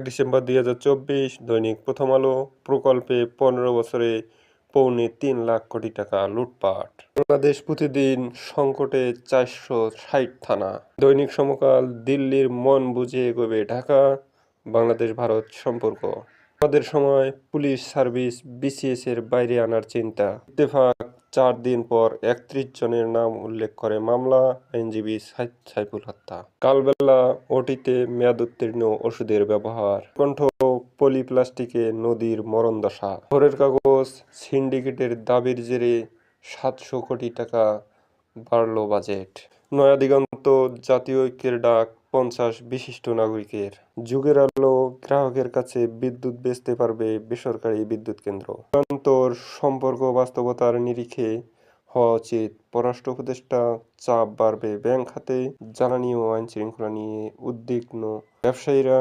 December ২০২৪ দৈনিক প্রথম আলো প্রকল্পে ১৫ বছরে পৌনে ৩ লাখ কোটি টাকা লুটপাট। বাংলাদেশ প্রতিদিন সংকটে ৪৬০ থানা। দৈনিক সমকাল দিল্লির মন বুঝে এগোবে ঢাকা। বাংলাদেশ ভারত সম্পর্ক। আমাদের সময় পুলিশ সার্ভিস বিসিএস-এর বাইরে আনার চিন্তা। ইত্তেফাক ৪ দিন পর ৩১ জনের নাম উল্লেখ করে মামলা। আইনজীবী সাইফুল হত্যা। কালবেলা ওটিতে মেয়াদোত্তীর্ণ ওষুধের ব্যবহার। কণ্ঠ পলিপ্লাস্টিকে নদীর মরণদশা। ভোরের কাগজ সিন্ডিকেটের দাবির জেরে ৭০০ কোটি টাকা বাড়ল বাজেট। নয়া দিগন্ত জাতীয় ঐক্যের ডাক ৫০ বিশিষ্ট নাগরিকের। যুগের আলো গ্রাহকের কাছে বিদ্যুৎ বেচতে পারবে বেসরকারি বিদ্যুৎ কেন্দ্র। যুগান্তর সম্পর্ক বাস্তবতার নিরিখে হওয়া উচিত। পররাষ্ট্র উপদেষ্টা চাপ বাড়বে ব্যাংক খাতে। জ্বালানি ও আইনশৃঙ্খলা নিয়ে উদ্বিগ্ন ব্যবসায়ীরা।